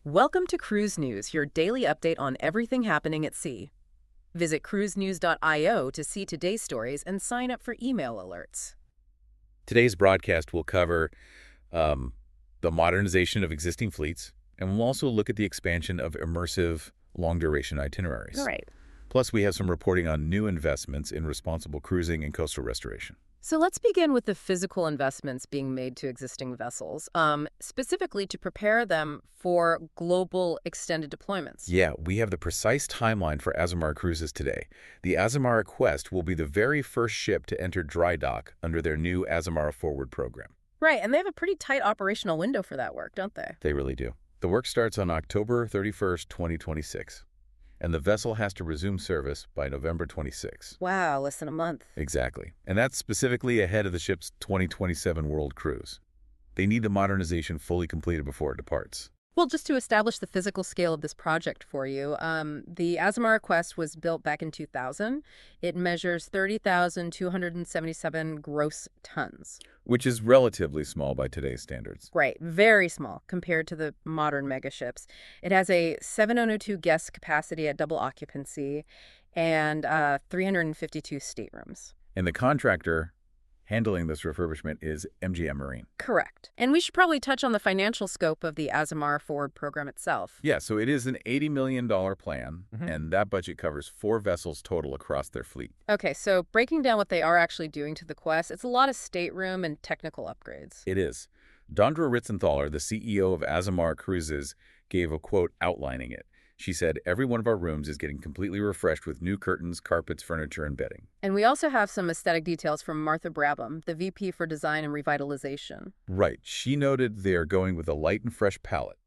Welcome to Cruise News, your daily update on everything happening at sea. Visit cruisenews.io to see today's stories and sign up for email alerts. Today's broadcast will cover the modernization of existing fleets, and we'll also look at the expansion of immersive, long-duration itineraries. All right. Plus, we have some reporting on new investments in responsible cruising and coastal restoration. So let's begin with the physical investments being made to existing vessels, specifically to prepare them for global extended deployments. Yeah, we have the precise timeline for Azamara cruises today. The Azamara Quest will be the very first ship to enter dry dock under their new Azamara Forward program. Right, and they have a pretty tight operational window for that work, don't they? They really do. The work starts on October 31st, 2026. And the vessel has to resume service by November 26. Wow, less than a month. Exactly. And that's specifically ahead of the ship's 2027 world cruise. They need the modernization fully completed before it departs. Well, just to establish the physical scale of this project for you, the Azamara Quest was built back in 2000. It measures 30,277 gross tons. Which is relatively small by today's standards. Right, very small compared to the modern megaships. It has a 702 guest capacity at double occupancy and 352 staterooms. And the contractor handling this refurbishment is MGM Marine. Correct. And we should probably touch on the financial scope of the Azamara Forward program itself. Yeah, so it is an $80 million plan, and that budget covers 4 vessels total across their fleet. Okay, so breaking down what they are actually doing to the Quest, it's a lot of stateroom and technical upgrades. It is. Dondra Ritzenthaler, the CEO of Azamara Cruises, gave a quote outlining it. She said, "Every one of our rooms is getting completely refreshed with new curtains, carpets, furniture, and bedding." And we also have some aesthetic details from Martha Brabham, the VP for Design and Revitalization. Right. She noted they are going with a light and fresh palette,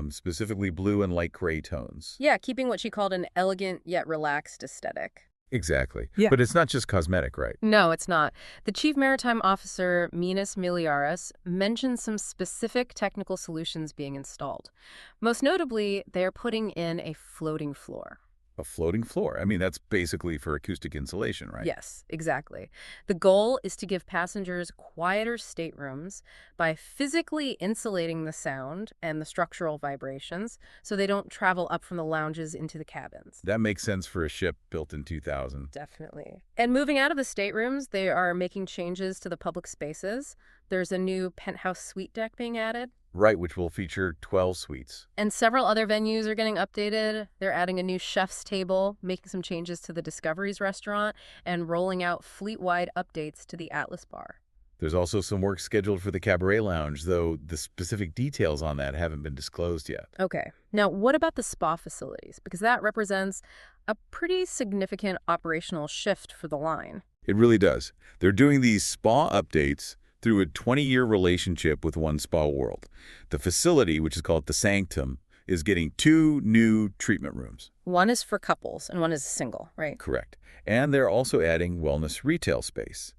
specifically blue and light gray tones. Yeah, keeping what she called an elegant yet relaxed aesthetic. Exactly. Yeah. But it's not just cosmetic, right? No, it's not. The Chief Maritime Officer, Minas Miliaris, mentioned some specific technical solutions being installed. Most notably, they're putting in a floating floor. A floating floor. I mean, that's basically for acoustic insulation, right? Yes, exactly. The goal is to give passengers quieter staterooms by physically insulating the sound and the structural vibrations so they don't travel up from the lounges into the cabins. That makes sense for a ship built in 2000. Definitely. And moving out of the staterooms, they are making changes to the public spaces. There's a new Penthouse Suite Deck being added. Right, which will feature 12 suites. And several other venues are getting updated. They're adding a new chef's table, making some changes to the Discoveries restaurant, and rolling out fleet-wide updates to the Atlas bar. There's also some work scheduled for the Cabaret Lounge, though the specific details on that haven't been disclosed yet. Okay. Now, what about the spa facilities? Because that represents a pretty significant operational shift for the line. It really does. They're doing these spa updates through a 20-year relationship with One Spa World. The facility, which is called THESANCTUM, is getting 2 new treatment rooms. One is for couples and one is single, right? Correct. And they're also adding wellness retail space.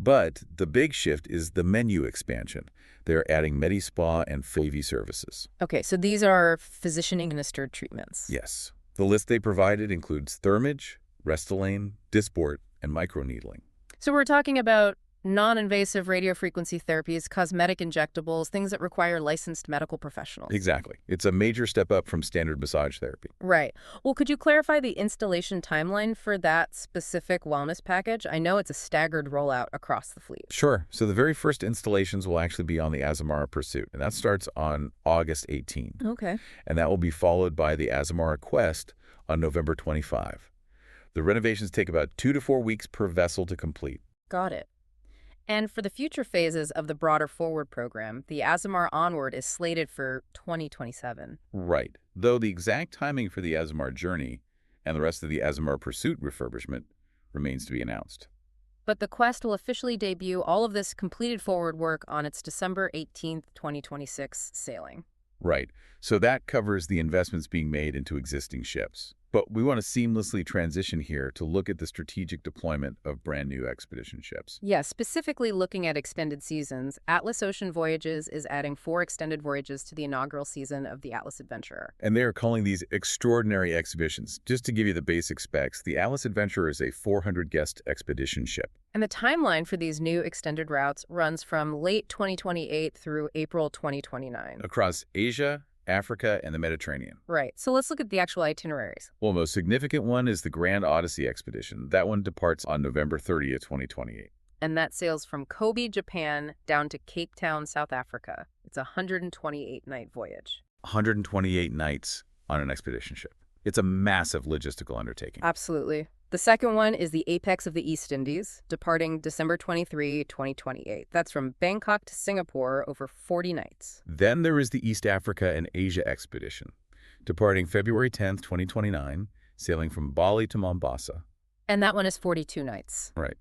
But the big shift is the menu expansion. They're adding Medi-Spa and Favy services. Okay, so these are physician-administered treatments. Yes. The list they provided includes Thermage, Restylane, Dysport, and microneedling. So we're talking about non-invasive radiofrequency therapies, cosmetic injectables, things that require licensed medical professionals. Exactly. It's a major step up from standard massage therapy. Right. Well, could you clarify the installation timeline for that specific wellness package? I know it's a staggered rollout across the fleet. Sure. So the very first installations will actually be on the Azamara Pursuit, and that starts on August 18. Okay. And that will be followed by the Azamara Quest on November 25. The renovations take about 2 to 4 weeks per vessel to complete. Got it. And for the future phases of the broader Forward program, the Azamara Onward is slated for 2027. Right. Though the exact timing for the Azamara Journey and the rest of the Azamara Pursuit refurbishment remains to be announced. But the Quest will officially debut all of this completed Forward work on its December 18th, 2026 sailing. Right. So that covers the investments being made into existing ships. But we want to seamlessly transition here to look at the strategic deployment of brand new expedition ships. Yeah, specifically looking at extended seasons, Atlas Ocean Voyages is adding 4 extended voyages to the inaugural season of the Atlas Adventurer. And they are calling these extraordinary exhibitions. Just to give you the basic specs, the Atlas Adventurer is a 400-guest expedition ship. And the timeline for these new extended routes runs from late 2028 through April 2029. Across Asia, Africa, and the Mediterranean. Right. So let's look at the actual itineraries. Well, most significant one is the Grand Odyssey Expedition. That one departs on November 30th, 2028. And that sails from Kobe, Japan, down to Cape Town, South Africa. It's a 128-night voyage. 128 nights on an expedition ship. It's a massive logistical undertaking. Absolutely. The second one is the Apex of the East Indies, departing December 23, 2028. That's from Bangkok to Singapore over 40 nights. Then there is the East Africa and Asia Expedition, departing February 10th, 2029, sailing from Bali to Mombasa. And that one is 42 nights. Right.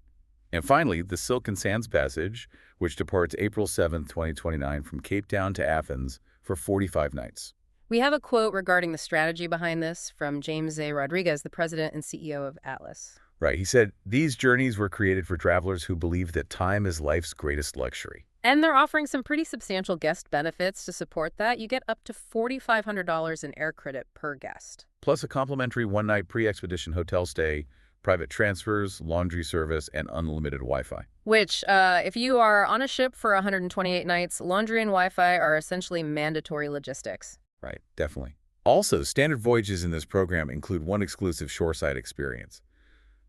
And finally, the Silk and Sands Passage, which departs April 7th, 2029, from Cape Town to Athens for 45 nights. We have a quote regarding the strategy behind this from James A. Rodriguez, the president and CEO of Atlas. Right. He said, these journeys were created for travelers who believe that time is life's greatest luxury. And they're offering some pretty substantial guest benefits to support that. You get up to $4,500 in air credit per guest. Plus a complimentary one-night pre-expedition hotel stay, private transfers, laundry service, and unlimited Wi-Fi. Which, if you are on a ship for 128 nights, laundry and Wi-Fi are essentially mandatory logistics. Right, definitely. Also, standard voyages in this program include one exclusive shoreside experience.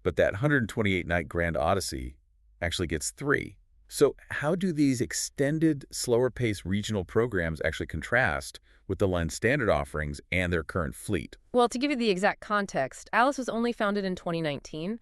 But that 128-night Grand Odyssey actually gets 3. So how do these extended, slower-paced regional programs actually contrast with the line's standard offerings and their current fleet? Well, to give you the exact context, Atlas was only founded in 2019.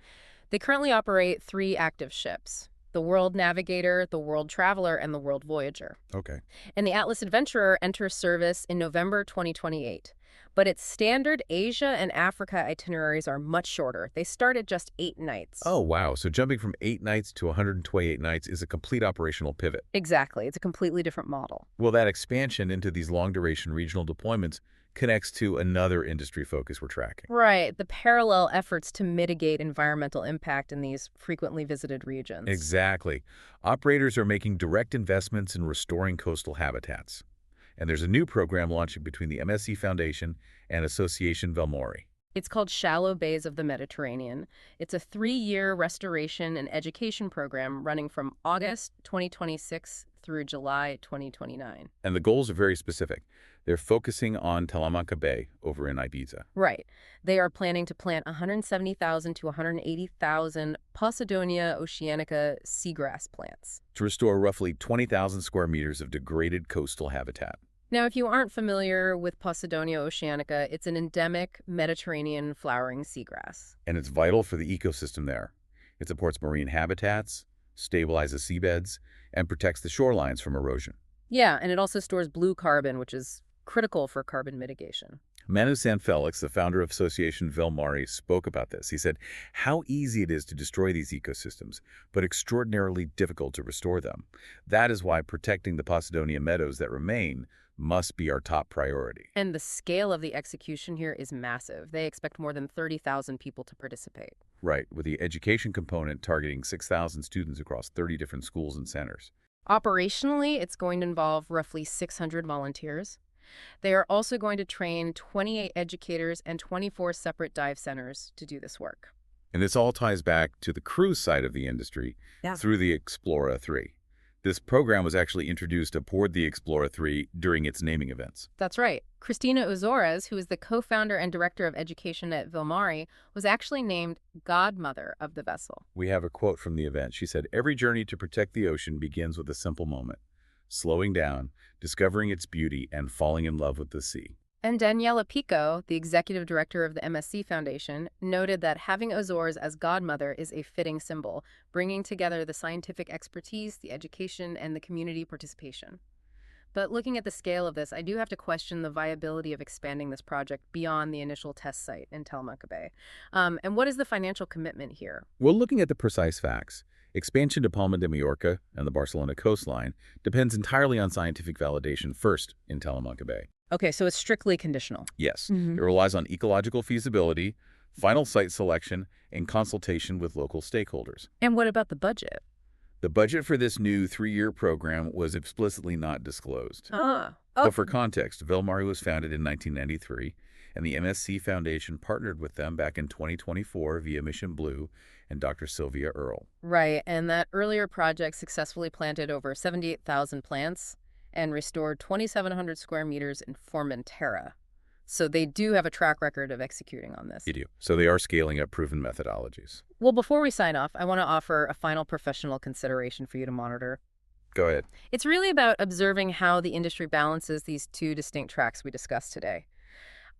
They currently operate 3 active ships: the World Navigator, the World Traveler, and the World Voyager. Okay. And the Atlas Adventurer enters service in November 2028. But its standard Asia and Africa itineraries are much shorter. They start at just 8 nights. Oh, wow. So jumping from 8 nights to 128 nights is a complete operational pivot. Exactly. It's a completely different model. Well, that expansion into these long-duration regional deployments connects to another industry focus we're tracking. Right. The parallel efforts to mitigate environmental impact in these frequently visited regions. Exactly. Operators are making direct investments in restoring coastal habitats. And there's a new program launching between the MSC Foundation and Asociación Vellmari. It's called Shallow Bays of the Mediterranean. It's a 3-year restoration and education program running from August 2026 through July 2029. And the goals are very specific. They're focusing on Talamanca Bay over in Ibiza. Right. They are planning to plant 170,000 to 180,000 Posidonia oceanica seagrass plants to restore roughly 20,000 square meters of degraded coastal habitat. Now, if you aren't familiar with Posidonia oceanica, it's an endemic Mediterranean flowering seagrass. And it's vital for the ecosystem there. It supports marine habitats, stabilizes seabeds, and protects the shorelines from erosion. Yeah, and it also stores blue carbon, which is critical for carbon mitigation. Manu Sanfelix, the founder of Asociación Vellmari, spoke about this. He said how easy it is to destroy these ecosystems, but extraordinarily difficult to restore them. That is why protecting the Posidonia meadows that remain must be our top priority. And the scale of the execution here is massive. They expect more than 30,000 people to participate. Right, with the education component targeting 6,000 students across 30 different schools and centers. Operationally, it's going to involve roughly 600 volunteers. They are also going to train 28 educators and 24 separate dive centers to do this work. And this all ties back to the cruise side of the industry through the Explora 3. This program was actually introduced aboard the Explora 3 during its naming events. That's right. Cristina Uzores, who is the co-founder and director of education at Vellmari, was actually named godmother of the vessel. We have a quote from the event. She said, "Every journey to protect the ocean begins with a simple moment. Slowing down, discovering its beauty, and falling in love with the sea." And Daniela Pico, the executive director of the MSC Foundation, noted that having Azores as godmother is a fitting symbol, bringing together the scientific expertise, the education, and the community participation. But looking at the scale of this, I do have to question the viability of expanding this project beyond the initial test site in Talamanca Bay. And what is the financial commitment here? Well, looking at the precise facts, expansion to Palma de Mallorca and the Barcelona coastline depends entirely on scientific validation first in Talamanca Bay. Okay, so it's strictly conditional. Yes, it relies on ecological feasibility, final site selection, and consultation with local stakeholders. And what about the budget? The budget for this new 3-year program was explicitly not disclosed. Oh. But for context, Vellmari was founded in 1993, and the MSC Foundation partnered with them back in 2024 via Mission Blue and Dr. Sylvia Earle. Right, and that earlier project successfully planted over 78,000 plants. and restored 2,700 square meters in Formentera. So they do have a track record of executing on this. You do. So they are scaling up proven methodologies. Well, before we sign off, I want to offer a final professional consideration for you to monitor. Go ahead. It's really about observing how the industry balances these two distinct tracks we discussed today.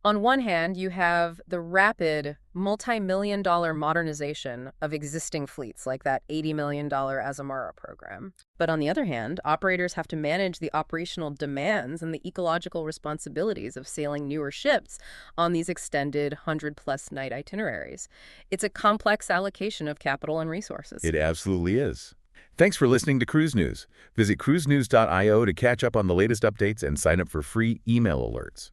On one hand, you have the rapid, multi-million-dollar modernization of existing fleets, like that $80 million Azamara program. But on the other hand, operators have to manage the operational demands and the ecological responsibilities of sailing newer ships on these extended 100-plus night itineraries. It's a complex allocation of capital and resources. It absolutely is. Thanks for listening to Cruise News. Visit cruisenews.io to catch up on the latest updates and sign up for free email alerts.